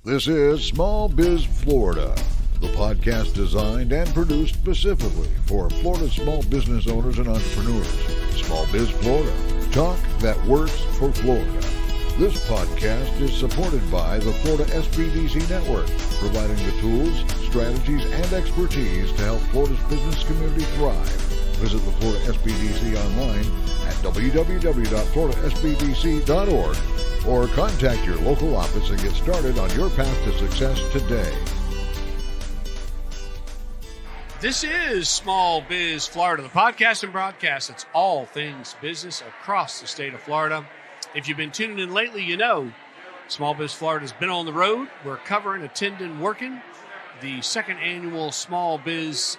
This is Small Biz Florida, the podcast designed and produced specifically for Florida small business owners and entrepreneurs. Small Biz Florida, talk that works for Florida. This podcast is supported by the Florida SBDC Network, providing the tools, strategies, and expertise to help Florida's business community thrive. Visit the Florida SBDC online at www.floridasbdc.org or contact your local office and get started on your path to success today. This is Small Biz Florida, the podcast and broadcast. It's all things business across the state of Florida. If you've been tuning in lately, you know Small Biz Florida has been on the road. We're covering, attending, working the second annual Small Business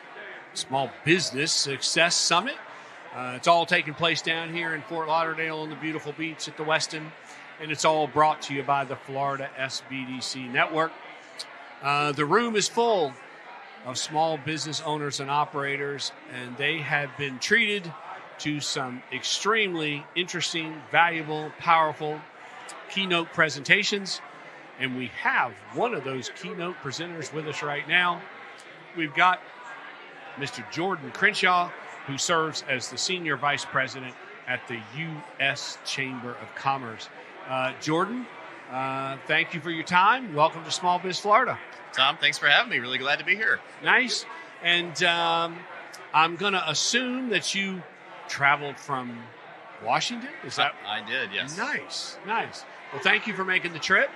Success Summit. It's all taking place down here in Fort Lauderdale on the beautiful beach at the Westin, and it's all brought to you by the Florida SBDC Network. The room is full of small business owners and operators, and they have been treated to some extremely interesting, valuable, powerful keynote presentations. And we have one of those keynote presenters with us right now. We've got Mr. Jordan Crenshaw, who serves as the Senior Vice President at the U.S. Chamber of Commerce. Jordan, thank you for your time. Welcome to Small Biz Florida. Tom, thanks for having me. Really glad to be here. Nice. And I'm going to assume that you traveled from Washington? Is that? I did, yes. Nice. Well, thank you for making the trip.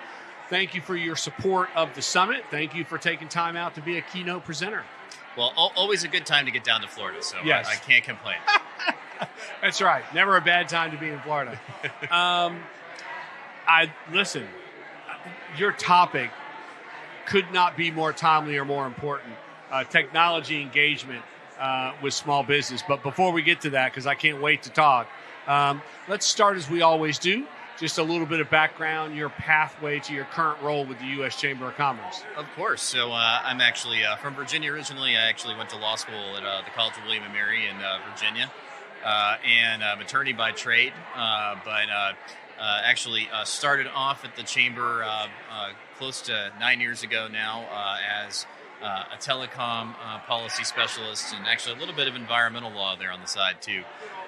Thank you for your support of the summit. Thank you for taking time out to be a keynote presenter. Well, always a good time to get down to Florida, so yes. I can't complain. That's right. Never a bad time to be in Florida. Listen, your topic could not be more timely or more important. Technology engagement with small business. But before we get to that, because I can't wait to talk, let's start as we always do. Just a little bit of background, your pathway to your current role with the U.S. Chamber of Commerce. Of course. So I'm actually from Virginia originally. I actually went to law school at the College of William & Mary in Virginia. And I'm an attorney by trade, but actually started off at the Chamber close to 9 years ago now as a telecom policy specialist, and actually a little bit of environmental law there on the side too.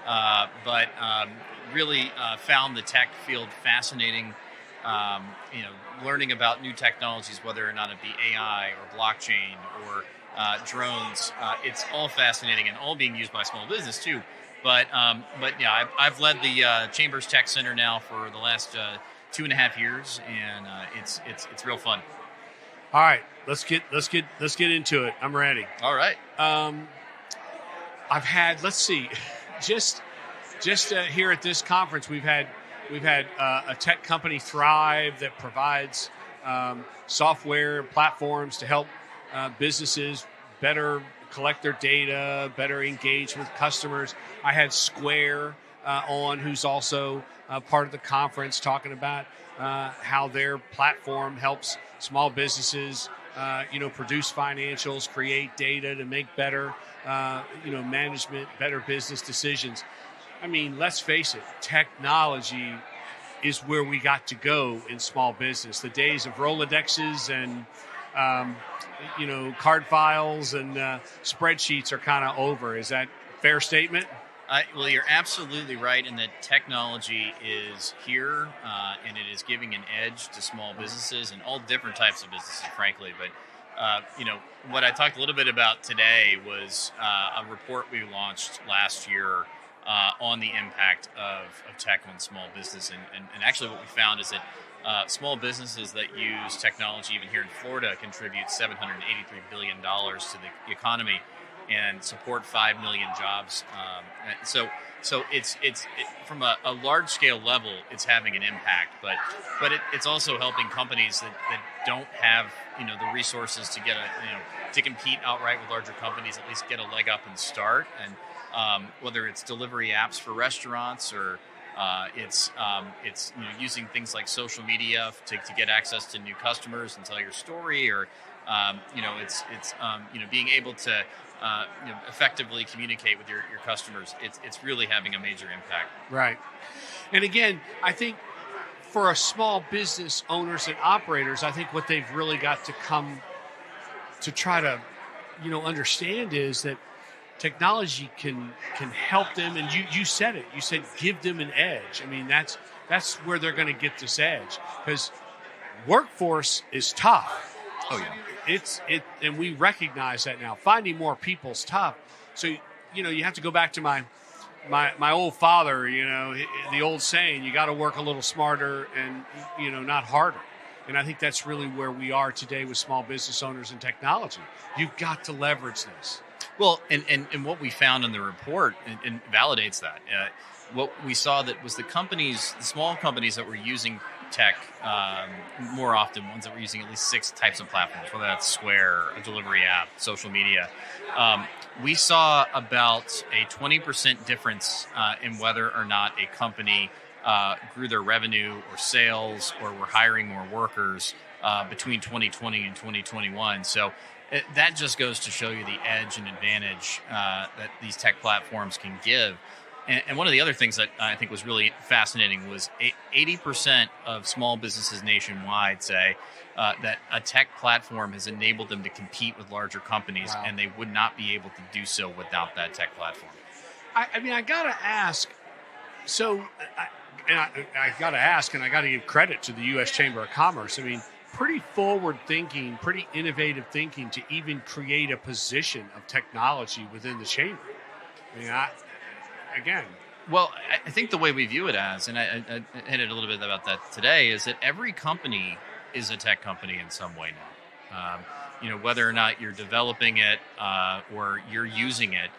But really found the tech field fascinating. Learning about new technologies, whether or not it be AI or blockchain or drones. It's all fascinating and all being used by small business too. But yeah, I've led the Chambers Tech Center now for the last 2.5 years, and it's real fun. All right, let's get into it. I'm ready. All right. I've had, let's see, just here at this conference, we've had a tech company thrive that provides software platforms to help businesses better collect their data, better engage with customers. I had Square on, who's also part of the conference, talking about how their platform helps small businesses, produce financials, create data to make better, management, better business decisions. I mean, let's face it, technology is where we got to go in small business. The days of Rolodexes and card files and spreadsheets are kind of over. Is that a fair statement? Well, you're absolutely right in that technology is here and it is giving an edge to small businesses and all different types of businesses, frankly. But, what I talked a little bit about today was a report we launched last year on the impact of tech on small business. And actually what we found is that small businesses that use technology, even here in Florida, contribute $783 billion to the economy and support 5 million jobs. So it's from a large scale level, it's having an impact. But it's also helping companies that don't have the resources to get to compete outright with larger companies, at least get a leg up and start. And whether it's delivery apps for restaurants or it's using things like social media to get access to new customers and tell your story, or it's being able to effectively communicate with your customers. It's really having a major impact. Right. And again, I think for a small business owners and operators, I think what they've really got to come to try to, understand is that technology can help them. And you said it. You said give them an edge. I mean, that's where they're going to get this edge, because workforce is tough. Oh yeah, and we recognize that now. Finding more people is tough. So you have to go back to my old father. The old saying: you got to work a little smarter and not harder. And I think that's really where we are today with small business owners and technology. You've got to leverage this. Well, and what we found in the report and validates that. What we saw that was the small companies that were using tech more often, ones that were using at least 6 types of platforms, whether that's Square, a delivery app, social media. We saw about a 20% difference in whether or not a company grew their revenue or sales or were hiring more workers between 2020 and 2021. So that just goes to show you the edge and advantage that these tech platforms can give. And one of the other things that I think was really fascinating was 80% of small businesses nationwide say that a tech platform has enabled them to compete with larger companies, Wow. and they would not be able to do so without that tech platform. I got to ask. So, I got to ask, and I got to give credit to the U.S. Chamber of Commerce. I mean, pretty forward thinking, pretty innovative thinking to even create a position of technology within the chamber. I mean, again. Well, I think the way we view it as, and I hinted a little bit about that today, is that every company is a tech company in some way now. Whether or not you're developing it or you're using it,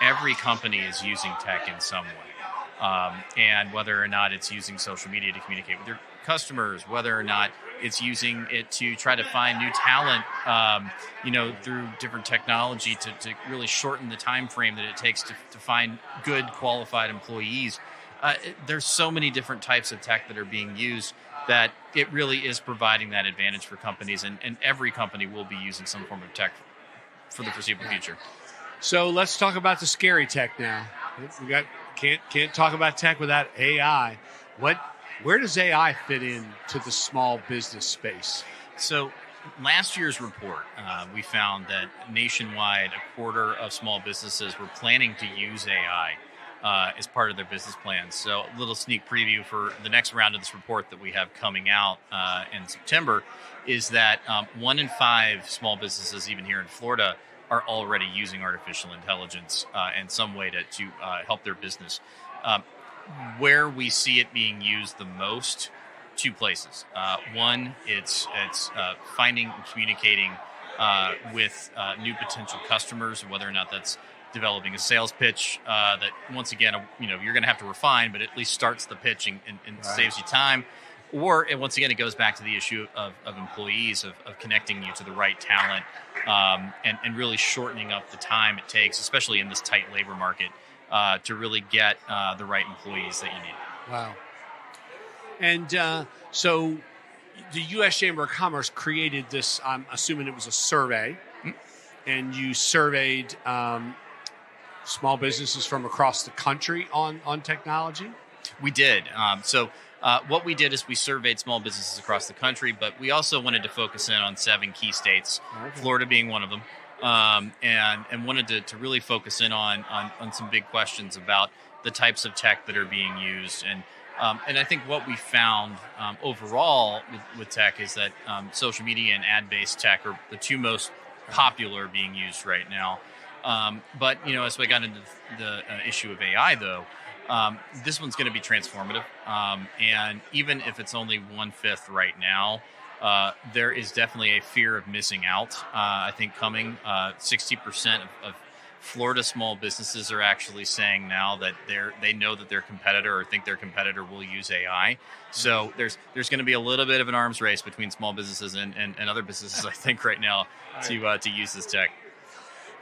every company is using tech in some way. And whether or not it's using social media to communicate with their customers, whether or not it's using it to try to find new talent, through different technology to really shorten the time frame that it takes to find good, qualified employees. There's so many different types of tech that are being used that it really is providing that advantage for companies, and every company will be using some form of tech for the foreseeable future. So let's talk about the scary tech now. We can't talk about tech without AI. Where does AI fit into the small business space? So last year's report, we found that nationwide, a quarter of small businesses were planning to use AI as part of their business plans. So a little sneak preview for the next round of this report that we have coming out in September is that 1 in 5 small businesses, even here in Florida, are already using artificial intelligence in some way to help their business. Where we see it being used the most, 2 places. One, it's finding and communicating with new potential customers, whether or not that's developing a sales pitch that, once again, you're going to have to refine, but at least starts the pitch and right. Saves you time. Or, once again, it goes back to the issue of employees, of connecting you to the right talent and really shortening up the time it takes, especially in this tight labor market, to really get the right employees that you need. Wow. And so the U.S. Chamber of Commerce created this, I'm assuming it was a survey, and you surveyed small businesses from across the country on technology? We did. What we did is we surveyed small businesses across the country, but we also wanted to focus in on 7 key states, okay. Florida being one of them, and wanted to really focus in on some big questions about the types of tech that are being used. And I think what we found overall with tech is that social media and ad-based tech are the 2 most popular being used right now. But as we got into the issue of AI, though, this one's going to be transformative. And even if it's only 1/5 right now, there is definitely a fear of missing out. I think coming 60% of Florida small businesses are actually saying now that they know that their competitor or think their competitor will use AI. So there's going to be a little bit of an arms race between small businesses and other businesses, I think, right now to use this tech.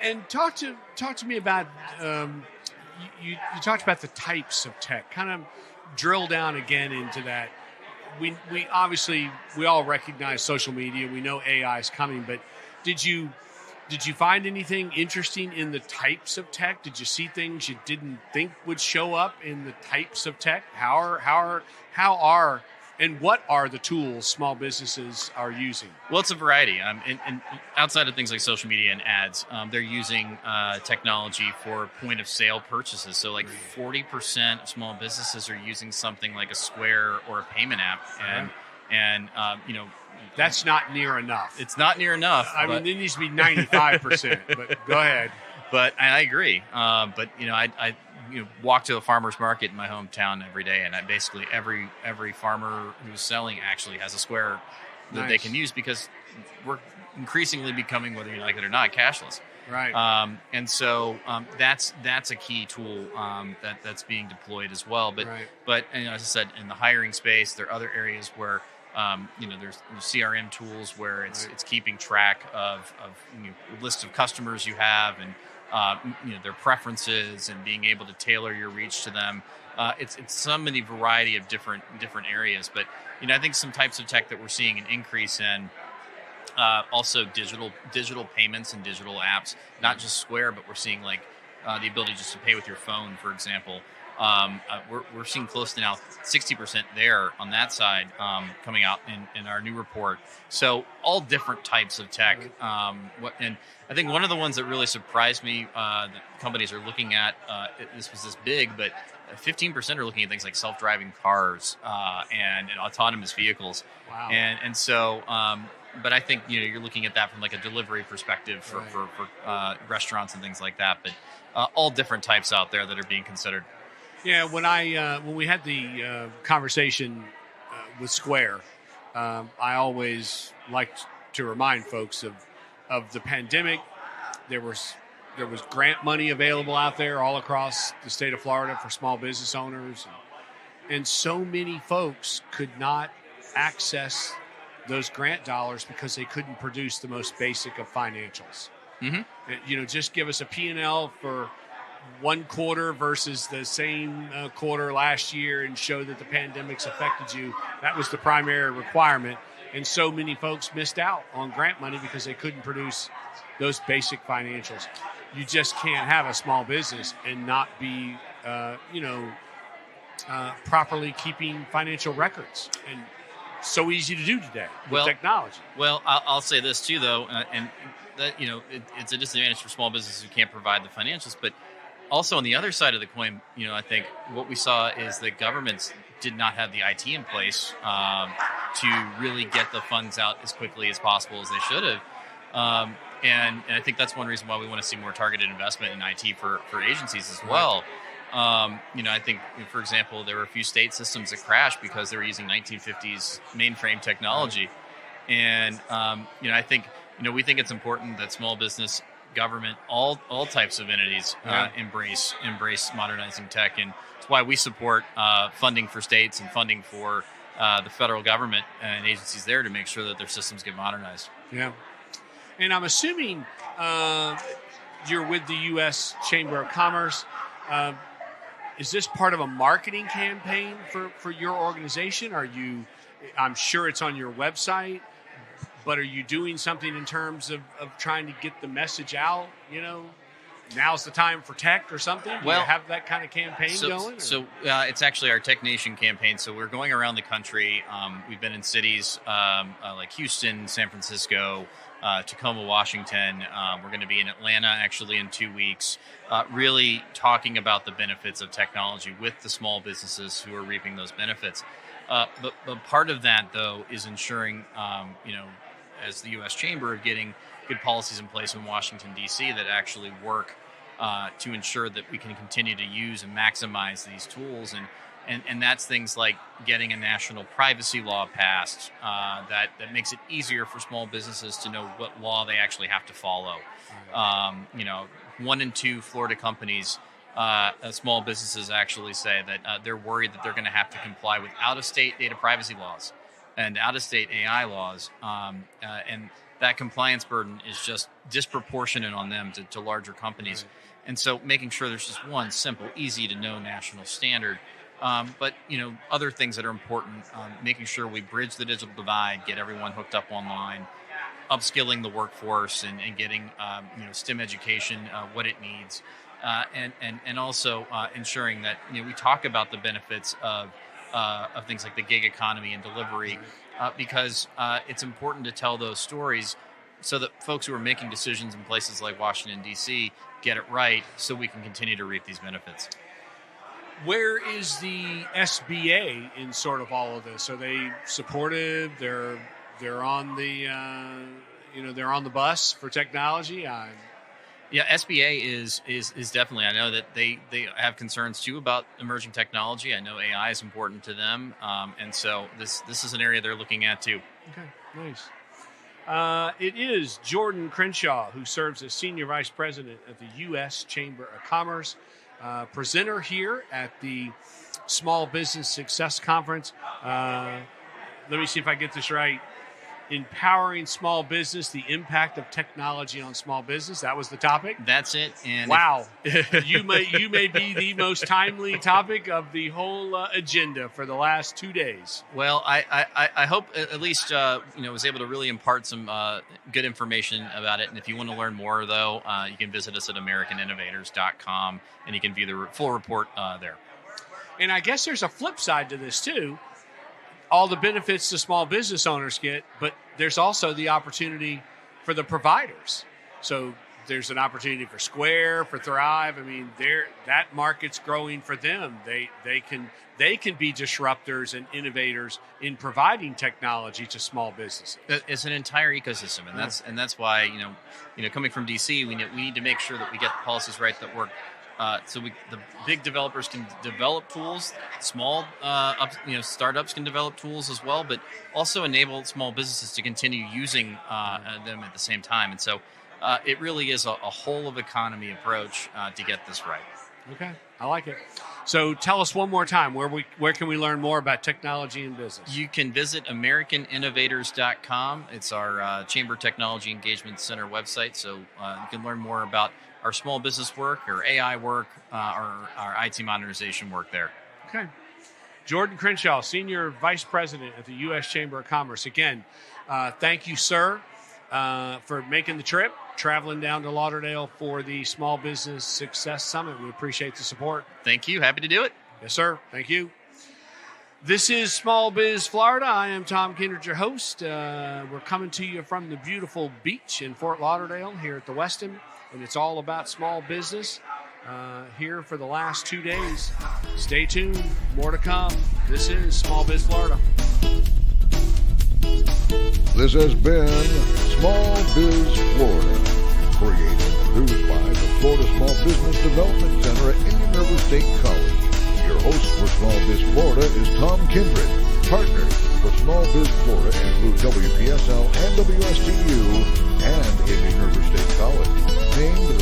And talk to me about you talked about the types of tech. Kind of drill down again into that. We obviously we all recognize social media. We know AI is coming, but did you find anything interesting in the types of tech? Did you see things you didn't think would show up in the types of tech? How are And what are the tools small businesses are using? Well, it's a variety. And outside of things like social media and ads, they're using technology for point of sale purchases. So like 40% of small businesses are using something like a Square or a payment app. And that's not near enough. It's not near enough. I mean, it needs to be 95%, but go ahead. But I agree. But I walk to a farmer's market in my hometown every day, and I basically every farmer who's selling actually has a Square that they can use, because we're increasingly becoming, whether you like it or not, cashless. Right. And so that's a key tool that's being deployed as well. But as I said, in the hiring space, there are other areas where there's CRM tools where it's keeping track of lists of customers you have, and their preferences, and being able to tailor your reach to them. It's so many variety of different areas. But I think some types of tech that we're seeing an increase in, also digital payments and digital apps, not just Square, but we're seeing like the ability just to pay with your phone, for example. We're seeing close to now 60% there on that side, coming out in our new report. So all different types of tech. And I think one of the ones that really surprised me that companies are looking at, this was this big, but 15% are looking at things like self-driving cars and autonomous vehicles. Wow. And so, but I think you're looking at that from like a delivery perspective for restaurants and things like that. But all different types out there that are being considered. Yeah, when we had the conversation with Square, I always liked to remind folks of the pandemic. There was grant money available out there all across the state of Florida for small business owners, and so many folks could not access those grant dollars because they couldn't produce the most basic of financials. Mm-hmm. Just give us a P&L for one quarter versus the same quarter last year and show that the pandemic's affected you. That was the primary requirement. And so many folks missed out on grant money because they couldn't produce those basic financials. You just can't have a small business and not be, properly keeping financial records. And so easy to do today with technology. Well, I'll say this too, though, and that, it's a disadvantage for small businesses who can't provide the financials, but also, on the other side of the coin, I think what we saw is that governments did not have the IT in place to really get the funds out as quickly as possible as they should have. And I think that's one reason why we want to see more targeted investment in IT for agencies as well. I think, for example, there were a few state systems that crashed because they were using 1950s mainframe technology. And, I think, we think it's important that small business, government, all types of entities embrace modernizing tech, and it's why we support funding for states and funding for the federal government and agencies there to make sure that their systems get modernized. Yeah, and I'm assuming you're with the U.S. Chamber of Commerce. Is this part of a marketing campaign for your organization? I'm sure it's on your website. But are you doing something in terms of trying to get the message out? Now's the time for tech or something? Do you have that kind of campaign going? So it's actually our Tech Nation campaign. So we're going around the country. We've been in cities like Houston, San Francisco, Tacoma, Washington. We're going to be in Atlanta actually in 2 weeks, really talking about the benefits of technology with the small businesses who are reaping those benefits. But part of that, though, is ensuring, as the U.S. Chamber, of getting good policies in place in Washington, D.C. that actually work to ensure that we can continue to use and maximize these tools. And that's things like getting a national privacy law passed that makes it easier for small businesses to know what law they actually have to follow. 1 in 2 Florida companies, small businesses actually say that they're worried that they're going to have to comply with out-of-state data privacy laws and out-of-state AI laws, and that compliance burden is just disproportionate on them to larger companies. Right. And so making sure there's just one simple, easy-to-know national standard. But, other things that are important, making sure we bridge the digital divide, get everyone hooked up online, upskilling the workforce and getting, STEM education, what it needs. And also ensuring that we talk about the benefits of of things like the gig economy and delivery, because it's important to tell those stories so that folks who are making decisions in places like Washington, D.C. get it right, so we can continue to reap these benefits. Where is the SBA in sort of all of this? Are they supportive? They're on the they're on the bus for technology. Yeah, SBA is definitely. I know that they have concerns too about emerging technology. I know AI is important to them, and so this is an area they're looking at too. Okay, nice. It is Jordan Crenshaw, who serves as Senior Vice President at the U.S. Chamber of Commerce, presenter here at the Small Business Success Conference. Let me see if I get this right. Empowering small business, the impact of technology on small business. That was the topic. That's it. And wow, you may be the most timely topic of the whole agenda for the last 2 days. Well, I hope at least was able to really impart some good information about it. And if you want to learn more, though, you can visit us at AmericanInnovators.com, and you can view the full report there. And I guess there's a flip side to this too. All the benefits the small business owners get, but there's also the opportunity for the providers. So there's an opportunity for Square, for Thrive. I mean, that market's growing for them. They can be disruptors and innovators in providing technology to small businesses. It's an entire ecosystem, and that's why coming from DC, we need to make sure that we get the policies right that work. So the big developers can develop tools, small startups can develop tools as well, but also enable small businesses to continue using them at the same time. And so it really is a whole of economy approach to get this right. Okay, I like it. So tell us one more time, where can we learn more about technology and business? You can visit AmericanInnovators.com. It's our Chamber Technology Engagement Center website, so you can learn more about our small business work, our AI work, our IT modernization work there. Okay. Jordan Crenshaw, Senior Vice President at the U.S. Chamber of Commerce. Again, thank you, sir, for making the trip, traveling down to Lauderdale for the Small Business Success Summit. We appreciate the support. Thank you. Happy to do it. Yes, sir. Thank you. This is Small Biz Florida. I am Tom Kindred, your host. We're coming to you from the beautiful beach in Fort Lauderdale here at the Westin, and it's all about small business here for the last 2 days. Stay tuned. More to come. This is Small Biz Florida. This has been Small Biz Florida, created and produced by the Florida Small Business Development Center at Indian River State College. Your host for Small Biz Florida is Tom Kindred. Partners for Small Biz Florida include WPSL and WSTU and Indian River State College. Named the